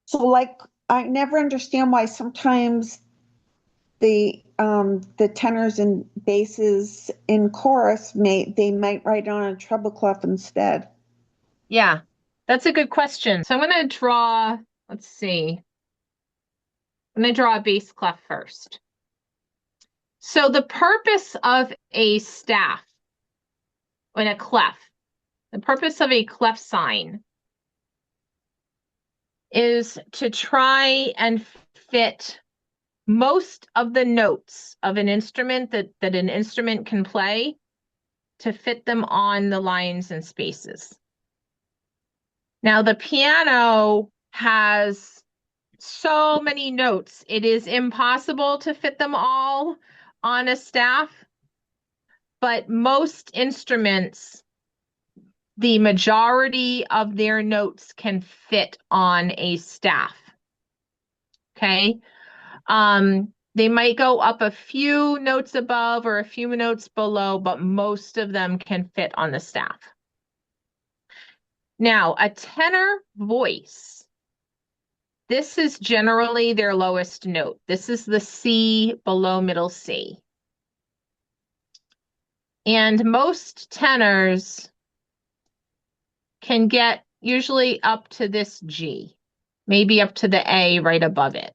So like I never understand why sometimes the tenors and basses in chorus might write on a treble clef instead. Yeah, that's a good question. So I'm going to draw, let's see, I'm going to draw a bass clef first. So the purpose of a staff and a clef, the purpose of a clef sign is to try and fit most of the notes of an instrument that an instrument can play to fit them on the lines and spaces. Now, the piano has so many notes, it is impossible to fit them all on a staff, but most instruments, the majority of their notes can fit on a staff. Okay. They might go up a few notes above or a few notes below, but most of them can fit on the staff. Now, a tenor voice, this is generally their lowest note. This is the C below middle C. And most tenors can get usually up to this G, maybe up to the A right above it.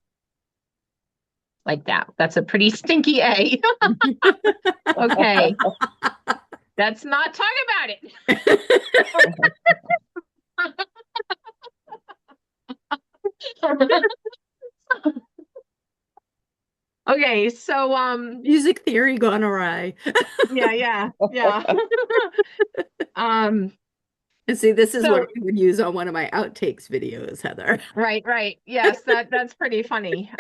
Like that. That's a pretty stinky A. Okay. Let's not talk about it. Okay, so Music theory gone awry. yeah. Um And see, this is what so I would use on one of my outtakes videos, Heather. right. Yes, that's pretty funny.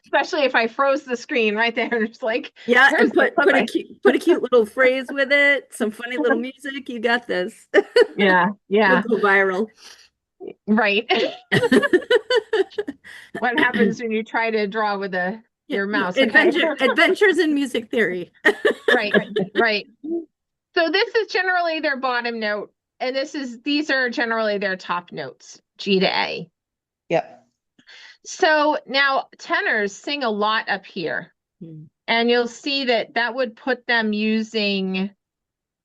Especially if I froze the screen right there and it's like, Yeah, here's and the put a clip. cute little phrase with it, some funny little music. You got this. You'll Yeah, go viral. right. What happens when you try to draw with Yeah, your mouse? Okay. adventures in music theory. Right. So this is generally their bottom note, and these are generally their top notes, G to A. Yep. So now tenors sing a lot up here, and you'll see that would put them using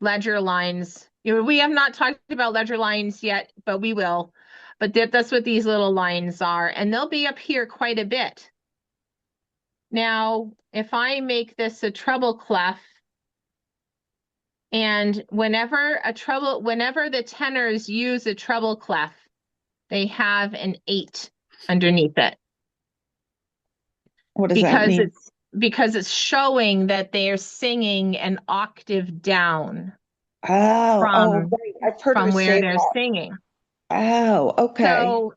ledger lines. We have not talked about ledger lines yet, but we will. But that's what these little lines are, and they'll be up here quite a bit. Now, if I make this a treble clef, and whenever the tenors use a treble clef, they have an 8 underneath it What does that because mean? it's showing that they are singing an octave down Oh, from right. I've heard her where say they're that. singing. Oh, okay.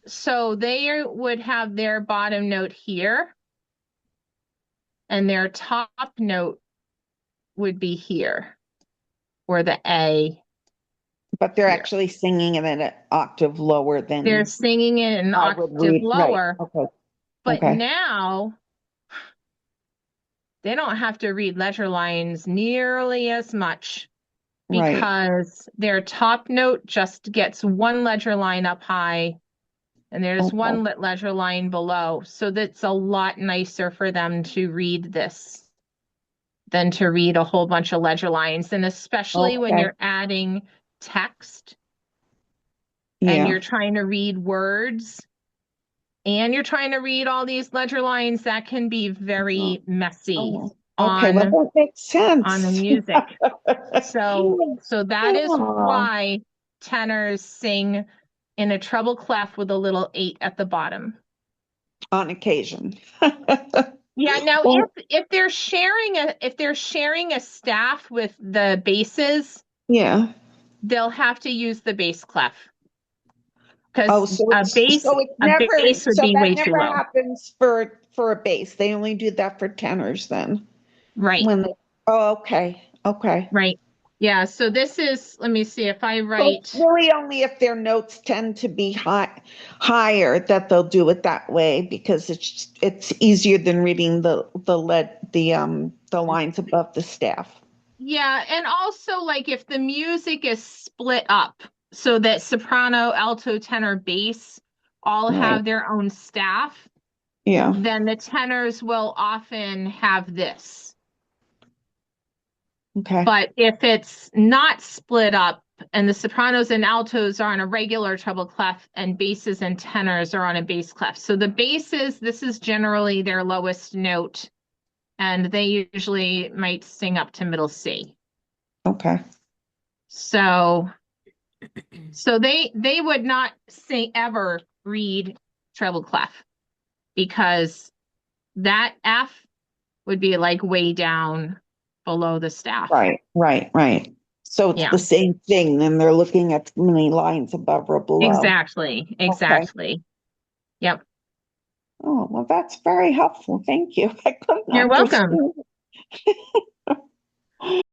So they would have their bottom note here, and their top note would be here, or the A But they're here. actually singing it at an octave lower They're than singing it an I would octave read. Right. lower, Okay. but Okay. now they don't have to read ledger lines nearly as much Right. because their top note just gets one ledger line up high and there's Okay. one ledger line below. So that's a lot nicer for them to read this than to read a whole bunch of ledger lines. And especially when Okay. you're adding text and Yeah. you're trying to read words and you're trying to read all these ledger lines, that can be Oh, very messy oh. Okay. Well, on that makes the sense. music. So that is Oh, why tenors sing in a treble clef with a little 8 at the bottom. on occasion. Yeah, now Well, if they're sharing a staff with the basses, yeah. they'll have to use the bass clef Oh, because a bass would so be that way too never low. happens for a bass. They only do that for tenors then. Right, When they, oh, okay. Okay. right. Yeah, so this is, let me see if I So it's write, really only if their notes tend to be higher that they'll do it that way because it's easier than reading the lines above the staff. yeah, and also like if the music is split up. so that soprano, alto, tenor, bass all Right. have their own staff, Yeah. then the tenors will often have this. Okay. But if it's not split up and the sopranos and altos are on a regular treble clef and basses and tenors are on a bass clef. So the basses, this is generally their lowest note, and they usually might sing up to middle C. Okay. So they would not say ever read treble clef because that F would be like way down below the staff. Right. So it's Yeah, the same thing. Then they're looking at many lines above or below. exactly. Okay. Yep. Oh, well, that's very helpful. Thank you. I couldn't You're welcome. understand.